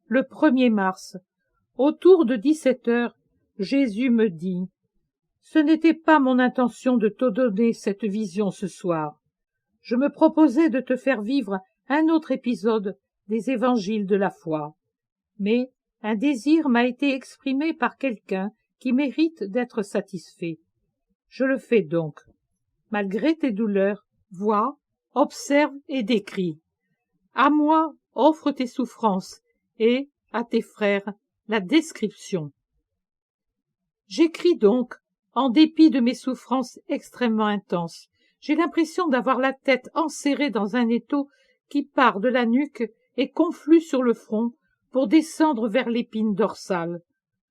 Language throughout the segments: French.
le 1er mars, autour de 17 heures, Jésus me dit « Ce n'était pas mon intention de te donner cette vision ce soir. Je me proposais de te faire vivre un autre épisode des évangiles de la foi. Mais un désir m'a été exprimé par quelqu'un qui mérite d'être satisfait. Je le fais donc. Malgré tes douleurs, vois, observe et décris. À moi, offre tes souffrances et, à tes frères, la description. » J'écris donc, en dépit de mes souffrances extrêmement intenses. J'ai l'impression d'avoir la tête enserrée dans un étau qui part de la nuque et conflue sur le front pour descendre vers l'épine dorsale.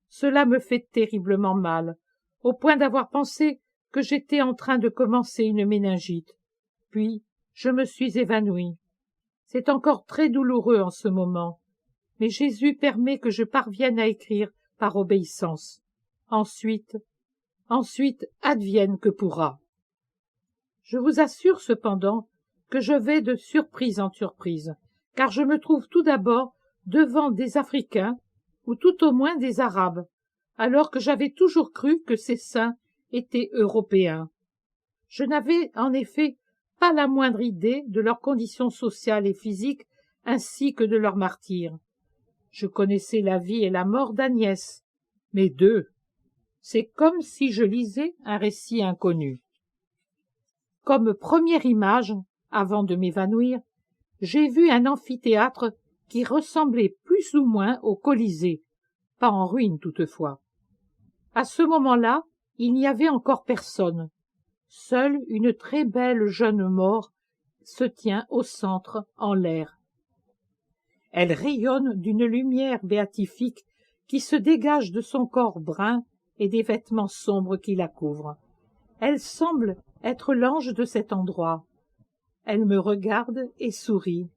Cela me fait terriblement mal, au point d'avoir pensé que j'étais en train de commencer une méningite. Puis, je me suis évanouie. C'est encore très douloureux en ce moment, mais Jésus permet que je parvienne à écrire par obéissance. Ensuite, advienne que pourra. Je vous assure cependant que je vais de surprise en surprise, car je me trouve tout d'abord devant des Africains, ou tout au moins des Arabes, alors que j'avais toujours cru que ces saints étaient européens. Je n'avais en effet pas la moindre idée de leur condition sociale et physique, ainsi que de leur martyre. Je connaissais la vie et la mort d'Agnès, mais d'eux, c'est comme si je lisais un récit inconnu. Comme première image, avant de m'évanouir, j'ai vu un amphithéâtre qui ressemblait plus ou moins au Colisée, pas en ruine toutefois. À ce moment-là, il n'y avait encore personne. Seule une très belle jeune mort se tient au centre, en l'air. Elle rayonne d'une lumière béatifique qui se dégage de son corps brun et des vêtements sombres qui la couvrent. Elle semble être l'ange de cet endroit. Elle me regarde et sourit.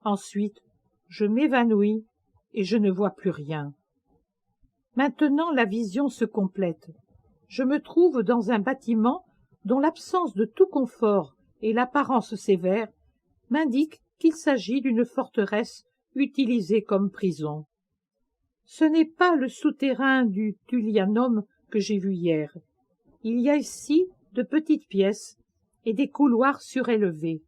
Ensuite, je m'évanouis et je ne vois plus rien. Maintenant, la vision se complète. Je me trouve dans un bâtiment dont l'absence de tout confort et l'apparence sévère m'indiquent qu'il s'agit d'une forteresse utilisée comme prison. Ce n'est pas le souterrain du Tullianum que j'ai vu hier. Il y a ici de petites pièces et des couloirs surélevés.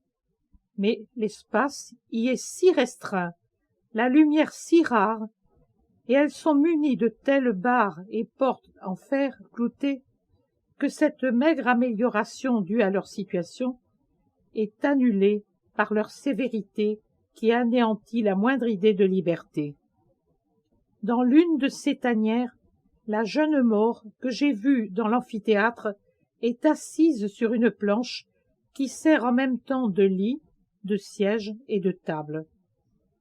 Mais l'espace y est si restreint, la lumière si rare, et elles sont munies de telles barres et portes en fer clouté que cette maigre amélioration due à leur situation est annulée par leur sévérité qui anéantit la moindre idée de liberté. Dans l'une de ces tanières, la jeune mort que j'ai vue dans l'amphithéâtre est assise sur une planche qui sert en même temps de lit, de siège et de table.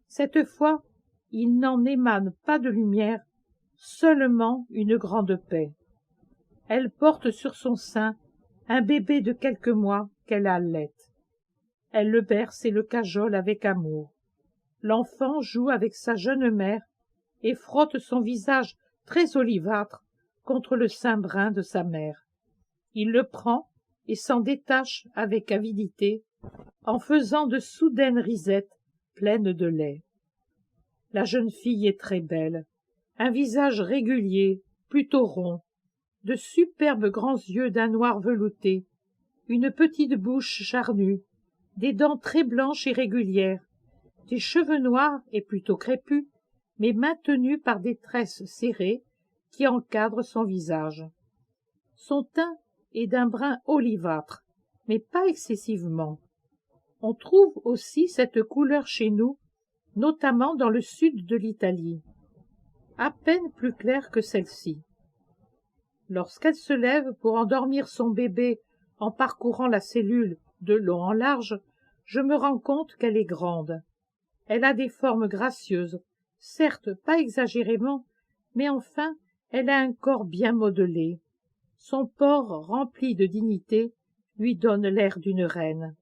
Cette fois, il n'en émane pas de lumière, seulement une grande paix. Elle porte sur son sein un bébé de quelques mois qu'elle allaite. Elle le berce et le cajole avec amour. L'enfant joue avec sa jeune mère et frotte son visage très olivâtre contre le sein brun de sa mère. Il le prend et s'en détache avec avidité, en faisant de soudaines risettes pleines de lait. La jeune fille est très belle, un visage régulier, plutôt rond, de superbes grands yeux d'un noir velouté, une petite bouche charnue, des dents très blanches et régulières, des cheveux noirs et plutôt crépus, mais maintenus par des tresses serrées qui encadrent son visage. Son teint est d'un brun olivâtre, mais pas excessivement. On trouve aussi cette couleur chez nous, notamment dans le sud de l'Italie, à peine plus claire que celle-ci. Lorsqu'elle se lève pour endormir son bébé en parcourant la cellule de long en large, je me rends compte qu'elle est grande. Elle a des formes gracieuses, certes pas exagérément, mais enfin elle a un corps bien modelé. Son port rempli de dignité lui donne l'air d'une reine.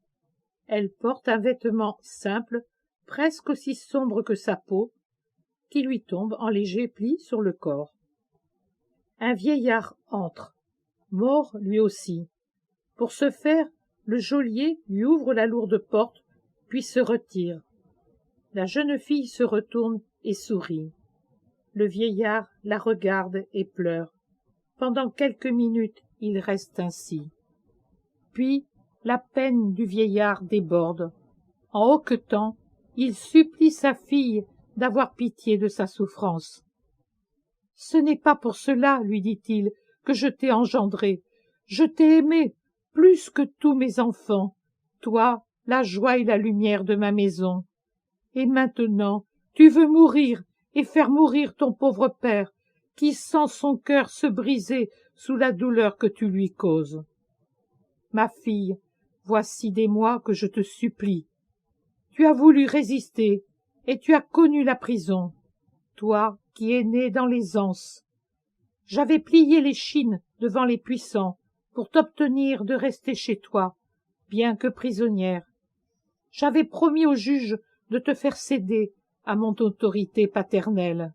Elle porte un vêtement simple, presque aussi sombre que sa peau, qui lui tombe en légers plis sur le corps. Un vieillard entre, mort lui aussi. Pour ce faire, le geôlier lui ouvre la lourde porte, puis se retire. La jeune fille se retourne et sourit. Le vieillard la regarde et pleure. Pendant quelques minutes, il reste ainsi. Puis, la peine du vieillard déborde. En hoquetant, il supplie sa fille d'avoir pitié de sa souffrance. « Ce n'est pas pour cela, lui dit-il, que je t'ai engendré. Je t'ai aimé plus que tous mes enfants, toi, la joie et la lumière de ma maison. Et maintenant, tu veux mourir et faire mourir ton pauvre père, qui sent son cœur se briser sous la douleur que tu lui causes. Ma fille, voici des mois que je te supplie. Tu as voulu résister, et tu as connu la prison, toi qui es née dans l'aisance. J'avais plié l'échine devant les puissants pour t'obtenir de rester chez toi, bien que prisonnière. J'avais promis au juge de te faire céder à mon autorité paternelle.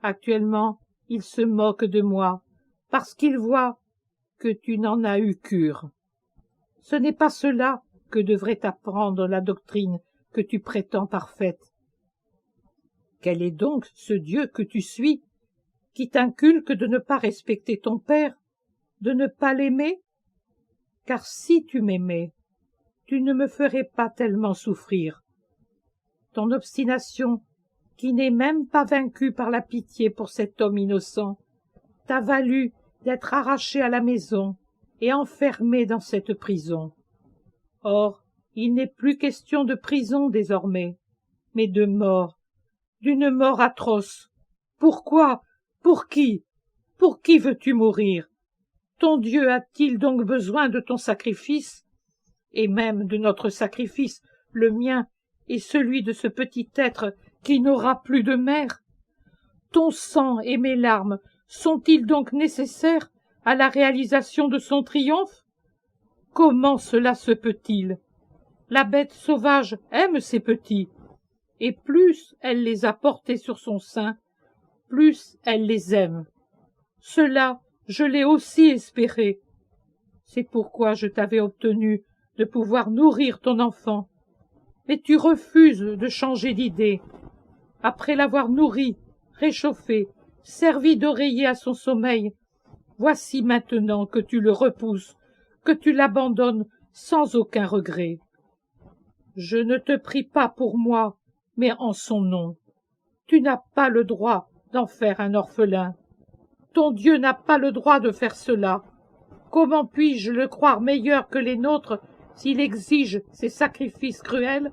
Actuellement, il se moque de moi, parce qu'il voit que tu n'en as eu cure. Ce n'est pas cela que devrait t'apprendre la doctrine que tu prétends parfaite. Quel est donc ce Dieu que tu suis, qui t'inculque de ne pas respecter ton père, de ne pas l'aimer? Car si tu m'aimais, tu ne me ferais pas tellement souffrir. Ton obstination, qui n'est même pas vaincue par la pitié pour cet homme innocent, t'a valu d'être arraché à la maison et enfermé dans cette prison. Or, il n'est plus question de prison désormais, mais de mort, d'une mort atroce. Pourquoi? Pour qui? Pour qui veux-tu mourir? Ton Dieu a-t-il donc besoin de ton sacrifice? Et même de notre sacrifice, le mien et celui de ce petit être qui n'aura plus de mère? Ton sang et mes larmes sont-ils donc nécessaires à la réalisation de son triomphe? Comment cela se peut-il? La bête sauvage aime ses petits, et plus elle les a portés sur son sein, plus elle les aime. Cela, je l'ai aussi espéré. C'est pourquoi je t'avais obtenu de pouvoir nourrir ton enfant. Mais tu refuses de changer d'idée. Après l'avoir nourri, réchauffé, servi d'oreiller à son sommeil, voici maintenant que tu le repousses, que tu l'abandonnes sans aucun regret. Je ne te prie pas pour moi, mais en son nom. Tu n'as pas le droit d'en faire un orphelin. Ton Dieu n'a pas le droit de faire cela. Comment puis-je le croire meilleur que les nôtres s'il exige ces sacrifices cruels?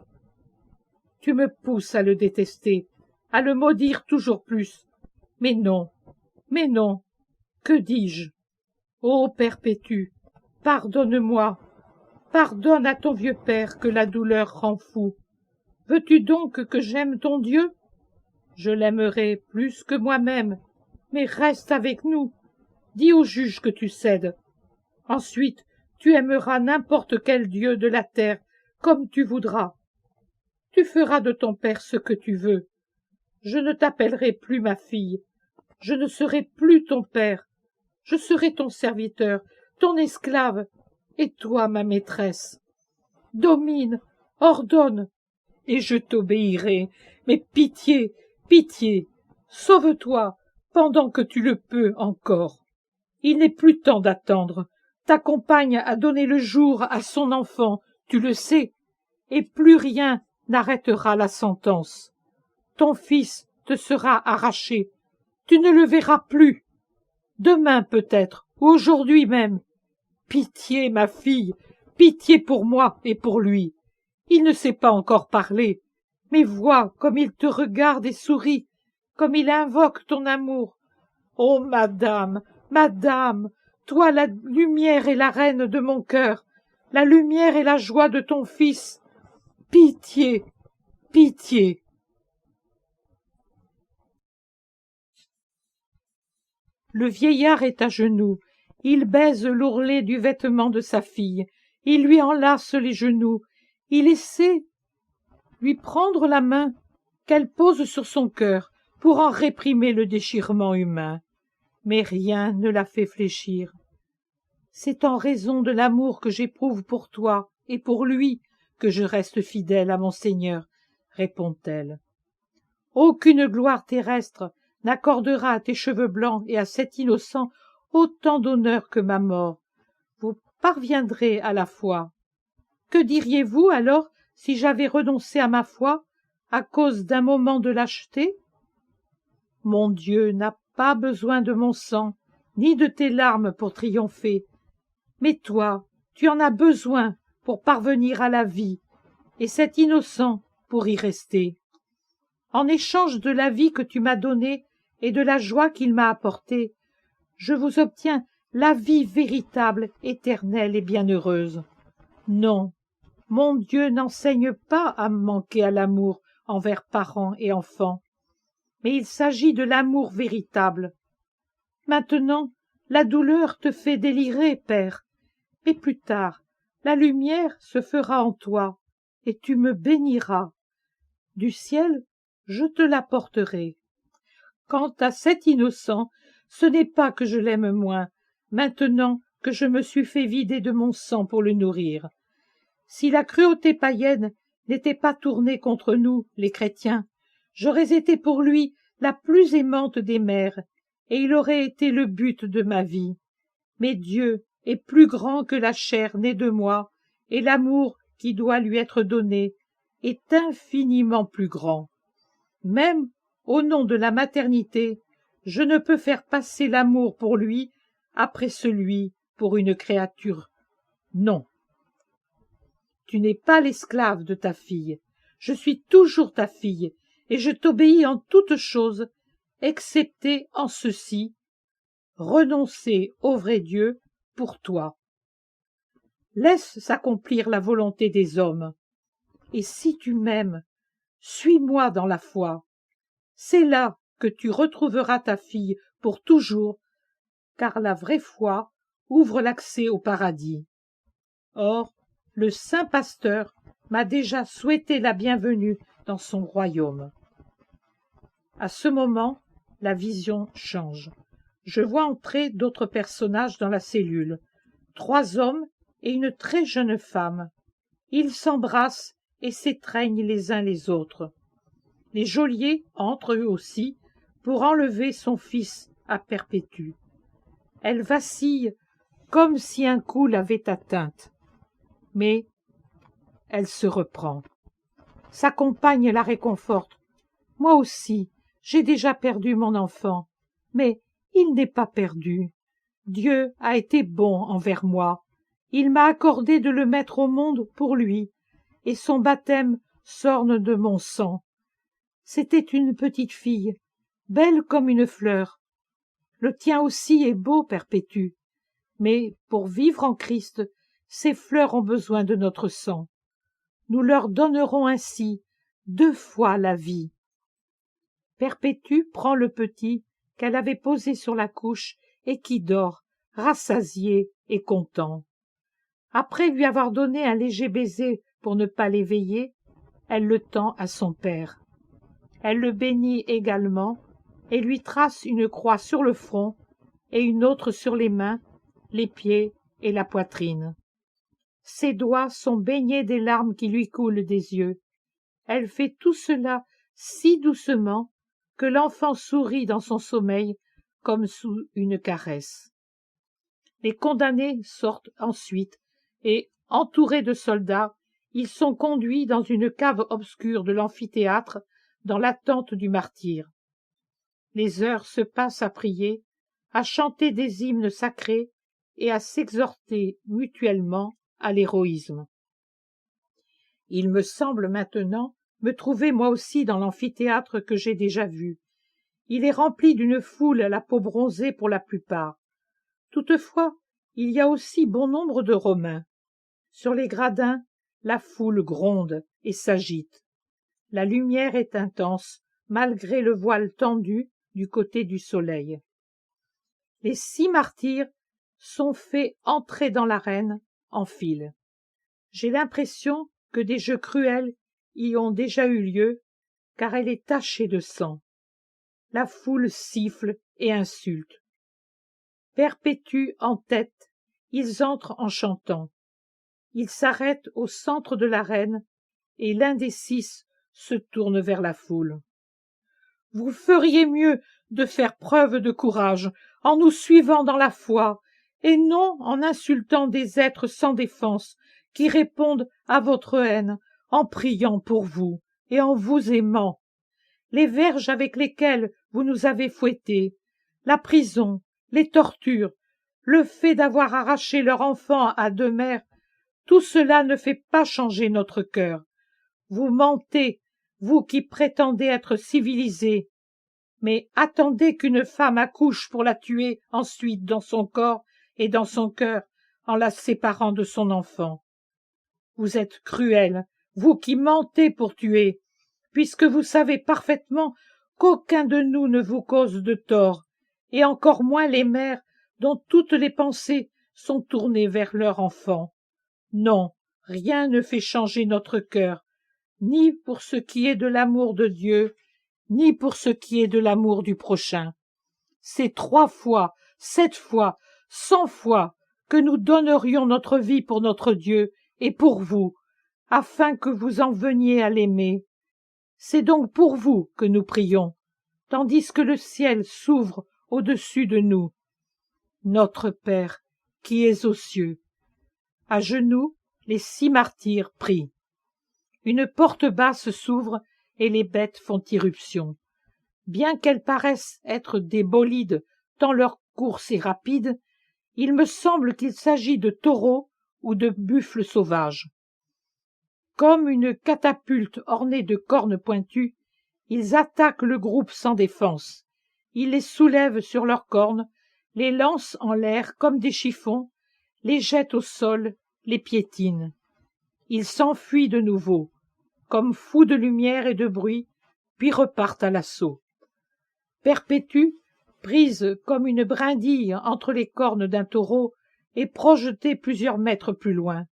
Tu me pousses à le détester, à le maudire toujours plus. Mais non, que dis-je? Ô Perpétue, pardonne-moi, pardonne à ton vieux père que la douleur rend fou. Veux-tu donc que j'aime ton Dieu? Je l'aimerai plus que moi-même, mais reste avec nous. Dis au juge que tu cèdes. Ensuite, tu aimeras n'importe quel dieu de la terre, comme tu voudras. Tu feras de ton père ce que tu veux. Je ne t'appellerai plus ma fille. Je ne serai plus ton père. Je serai ton serviteur, ton esclave, et toi ma maîtresse. Domine, ordonne, et je t'obéirai. Mais pitié, pitié, sauve-toi pendant que tu le peux encore. Il n'est plus temps d'attendre. Ta compagne a donné le jour à son enfant, tu le sais, et plus rien n'arrêtera la sentence. Ton fils te sera arraché. Tu ne le verras plus. Demain peut-être, ou aujourd'hui même. Pitié, ma fille, pitié pour moi et pour lui. Il ne sait pas encore parler, mais vois comme il te regarde et sourit, comme il invoque ton amour. Ô madame, madame, toi la lumière et la reine de mon cœur, la lumière et la joie de ton fils. Pitié, pitié. Le vieillard est à genoux, il baise l'ourlet du vêtement de sa fille, il lui enlace les genoux, il essaie lui prendre la main qu'elle pose sur son cœur pour en réprimer le déchirement humain. Mais rien ne la fait fléchir. C'est en raison de l'amour que j'éprouve pour toi et pour lui que je reste fidèle à mon Seigneur, répond-elle. Aucune gloire terrestre n'accordera à tes cheveux blancs et à cet innocent autant d'honneur que ma mort. Vous parviendrez à la foi. Que diriez-vous alors si j'avais renoncé à ma foi à cause d'un moment de lâcheté? Mon Dieu n'a pas besoin de mon sang, ni de tes larmes pour triompher. Mais toi, tu en as besoin pour parvenir à la vie, et cet innocent pour y rester. En échange de la vie que tu m'as donnée et de la joie qu'il m'a apportée, je vous obtiens la vie véritable, éternelle et bienheureuse. Non, mon Dieu n'enseigne pas à manquer à l'amour envers parents et enfants, mais il s'agit de l'amour véritable. Maintenant, la douleur te fait délirer, Père, mais plus tard, la lumière se fera en toi, et tu me béniras. Du ciel, je te l'apporterai. Quant à cet innocent, ce n'est pas que je l'aime moins, maintenant que je me suis fait vider de mon sang pour le nourrir. Si la cruauté païenne n'était pas tournée contre nous, les chrétiens, j'aurais été pour lui la plus aimante des mères, et il aurait été le but de ma vie. Mais Dieu est plus grand que la chair née de moi, et l'amour qui doit lui être donné est infiniment plus grand. Même au nom de la maternité, je ne peux faire passer l'amour pour lui après celui pour une créature. Non. Tu n'es pas l'esclave de ta fille. Je suis toujours ta fille, et je t'obéis en toutes choses, excepté en ceci, renoncer au vrai Dieu pour toi. Laisse s'accomplir la volonté des hommes. Et si tu m'aimes, suis-moi dans la foi. C'est là que tu retrouveras ta fille pour toujours, car la vraie foi ouvre l'accès au paradis. Or, le saint pasteur m'a déjà souhaité la bienvenue dans son royaume. À ce moment, la vision change. Je vois entrer d'autres personnages dans la cellule, 3 hommes et une très jeune femme. Ils s'embrassent et s'étreignent les uns les autres. Les geôliers entrent eux aussi pour enlever son fils à Perpétue. Elle vacille comme si un coup l'avait atteinte. Mais elle se reprend. Sa compagne la réconforte. « Moi aussi, j'ai déjà perdu mon enfant, mais il n'est pas perdu. Dieu a été bon envers moi. Il m'a accordé de le mettre au monde pour lui, et son baptême s'orne de mon sang. C'était une petite fille, belle comme une fleur. Le tien aussi est beau, Perpétue, mais pour vivre en Christ, ces fleurs ont besoin de notre sang. Nous leur donnerons ainsi 2 fois la vie. » Perpétue prend le petit qu'elle avait posé sur la couche et qui dort, rassasié et content. Après lui avoir donné un léger baiser pour ne pas l'éveiller, elle le tend à son père. Elle le bénit également et lui trace une croix sur le front et une autre sur les mains, les pieds et la poitrine. Ses doigts sont baignés des larmes qui lui coulent des yeux. Elle fait tout cela si doucement que l'enfant sourit dans son sommeil comme sous une caresse. Les condamnés sortent ensuite et, entourés de soldats, ils sont conduits dans une cave obscure de l'amphithéâtre dans l'attente du martyre. Les heures se passent à prier, à chanter des hymnes sacrés et à s'exhorter mutuellement à l'héroïsme. Il me semble maintenant me trouver moi aussi dans l'amphithéâtre que j'ai déjà vu. Il est rempli d'une foule à la peau bronzée pour la plupart. Toutefois, il y a aussi bon nombre de Romains. Sur les gradins, la foule gronde et s'agite. La lumière est intense, malgré le voile tendu du côté du soleil. Les 6 martyrs sont faits entrer dans l'arène en file. J'ai l'impression que des jeux cruels y ont déjà eu lieu, car elle est tachée de sang. La foule siffle et insulte. Perpétue en tête, ils entrent en chantant. Ils s'arrêtent au centre de l'arène et l'un des 6 se tourne vers la foule. vous feriez mieux de faire preuve de courage en nous suivant dans la foi, et non en insultant des êtres sans défense qui répondent à votre haine en priant pour vous et en vous aimant. Les verges avec lesquelles vous nous avez fouettés, la prison, les tortures, le fait d'avoir arraché leur enfant à deux mères, tout cela ne fait pas changer notre cœur. Vous mentez, vous qui prétendez être civilisés. Mais attendez qu'une femme accouche pour la tuer ensuite dans son corps et dans son cœur en la séparant de son enfant. Vous êtes cruels, vous qui mentez pour tuer, puisque vous savez parfaitement qu'aucun de nous ne vous cause de tort, et encore moins les mères dont toutes les pensées sont tournées vers leur enfant. Non, rien ne fait changer notre cœur, ni pour ce qui est de l'amour de Dieu, ni pour ce qui est de l'amour du prochain. C'est 3 fois, 7 fois, 100 fois que nous donnerions notre vie pour notre Dieu et pour vous, afin que vous en veniez à l'aimer. C'est donc pour vous que nous prions, tandis que le ciel s'ouvre au-dessus de nous. Notre Père, qui es aux cieux. À genoux, les 6 martyrs prient. Une porte basse s'ouvre et les bêtes font irruption. Bien qu'elles paraissent être des bolides tant leur course est rapide, il me semble qu'il s'agit de taureaux ou de buffles sauvages. Comme une catapulte ornée de cornes pointues, ils attaquent le groupe sans défense. Ils les soulèvent sur leurs cornes, les lancent en l'air comme des chiffons, les jettent au sol, les piétinent. Ils s'enfuient de nouveau, comme fous de lumière et de bruit, puis repartent à l'assaut. Perpétue, prise comme une brindille entre les cornes d'un taureau, est projetée plusieurs mètres plus loin.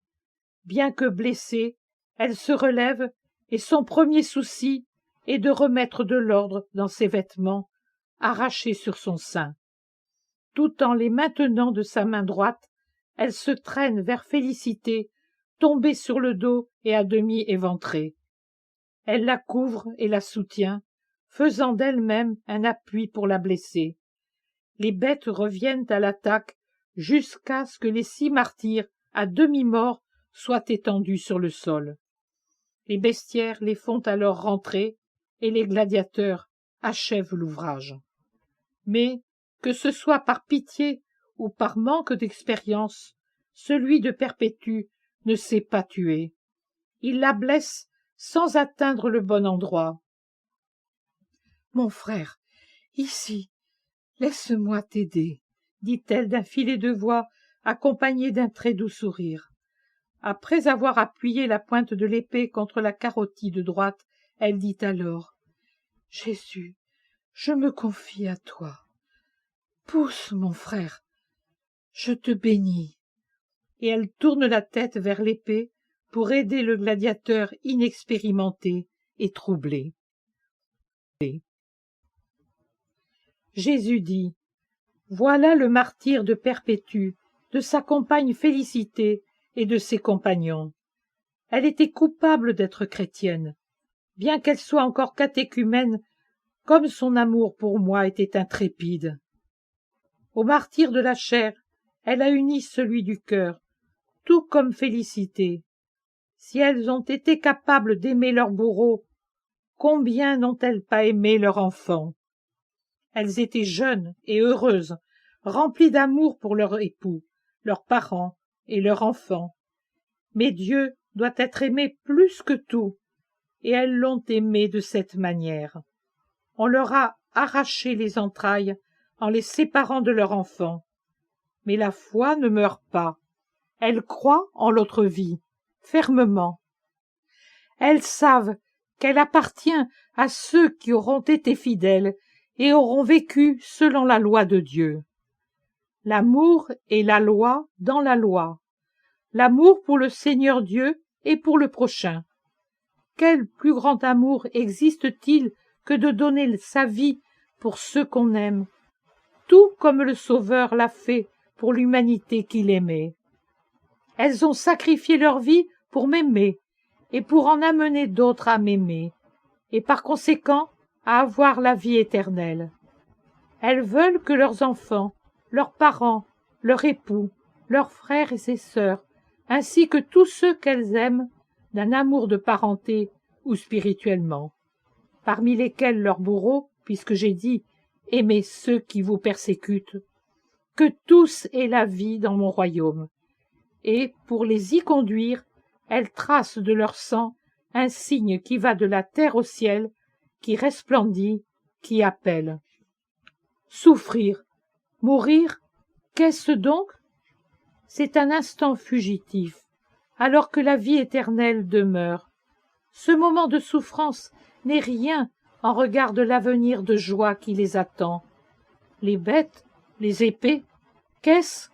Bien que blessée, elle se relève et son premier souci est de remettre de l'ordre dans ses vêtements, arrachés sur son sein. Tout en les maintenant de sa main droite, elle se traîne vers Félicité, tombée sur le dos et à demi éventrée. Elle la couvre et la soutient, faisant d'elle-même un appui pour la blesser. Les bêtes reviennent à l'attaque jusqu'à ce que les 6 martyrs, à demi-morts, soient étendus sur le sol. Les bestiaires les font alors rentrer et les gladiateurs achèvent l'ouvrage. Mais, que ce soit par pitié ou par manque d'expérience, celui de Perpétue ne sait pas tuer. Il la blesse sans atteindre le bon endroit. « Mon frère, ici, laisse-moi t'aider, » dit-elle d'un filet de voix accompagné d'un très doux sourire. Après avoir appuyé la pointe de l'épée contre la carotide droite, elle dit alors « Jésus, je me confie à toi. Pousse, mon frère, je te bénis. » Et elle tourne la tête vers l'épée pour aider le gladiateur inexpérimenté et troublé. Jésus dit « Voilà le martyre de Perpétue, de sa compagne Félicité et de ses compagnons. Elle était coupable d'être chrétienne, bien qu'elle soit encore catéchumène, comme son amour pour moi était intrépide. Au martyre de la chair, elle a uni celui du cœur, tout comme Félicité. Si elles ont été capables d'aimer leur bourreau, combien n'ont-elles pas aimé leur enfant? Elles étaient jeunes et heureuses, remplies d'amour pour leur époux, leurs parents et leur enfant. Mais Dieu doit être aimé plus que tout, et elles l'ont aimé de cette manière. On leur a arraché les entrailles en les séparant de leur enfant. Mais la foi ne meurt pas. Elles croient en l'autre vie, fermement. Elles savent qu'elle appartient à ceux qui auront été fidèles et auront vécu selon la loi de Dieu. L'amour est la loi dans la loi. L'amour pour le Seigneur Dieu et pour le prochain. Quel plus grand amour existe-t-il que de donner sa vie pour ceux qu'on aime, tout comme le Sauveur l'a fait pour l'humanité qu'il aimait. Elles ont sacrifié leur vie pour m'aimer et pour en amener d'autres à m'aimer, et par conséquent, à avoir la vie éternelle. Elles veulent que leurs enfants, leurs parents, leur époux, leurs frères et ses sœurs, ainsi que tous ceux qu'elles aiment, d'un amour de parenté ou spirituellement, parmi lesquels leurs bourreaux, puisque j'ai dit « aimez ceux qui vous persécutent », que tous aient la vie dans mon royaume. Et, pour les y conduire, elles tracent de leur sang un signe qui va de la terre au ciel, qui resplendit, qui appelle. Souffrir, mourir, qu'est-ce donc? C'est un instant fugitif, alors que la vie éternelle demeure. Ce moment de souffrance n'est rien en regard de l'avenir de joie qui les attend. Les bêtes, les épées, qu'est-ce?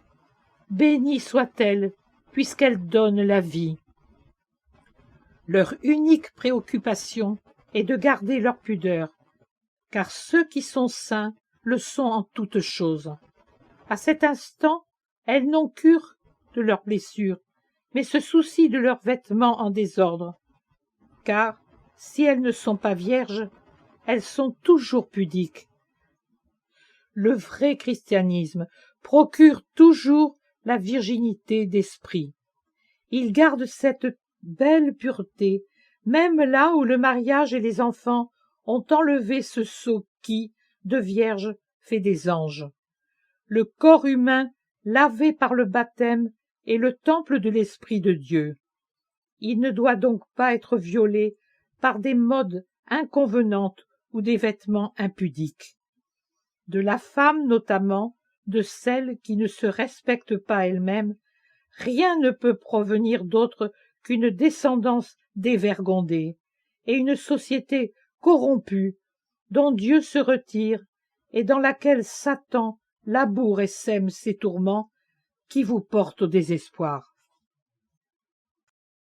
Bénies soient-elles, puisqu'elles donnent la vie. Leur unique préoccupation est de garder leur pudeur, car ceux qui sont saints le sont en toutes choses. À cet instant, elles n'ont cure de leurs blessures, mais se soucient de leurs vêtements en désordre, car, si elles ne sont pas vierges, elles sont toujours pudiques. Le vrai christianisme procure toujours la virginité d'esprit. Il garde cette belle pureté, même là où le mariage et les enfants ont enlevé ce sceau qui, de vierge, fait des anges. Le corps humain, lavé par le baptême, est le temple de l'Esprit de Dieu. Il ne doit donc pas être violé par des modes inconvenantes ou des vêtements impudiques. De la femme notamment, de celle qui ne se respecte pas elle-même, rien ne peut provenir d'autre qu'une descendance dévergondée et une société corrompue dont Dieu se retire et dans laquelle Satan laboure et sème ses tourments qui vous portent au désespoir.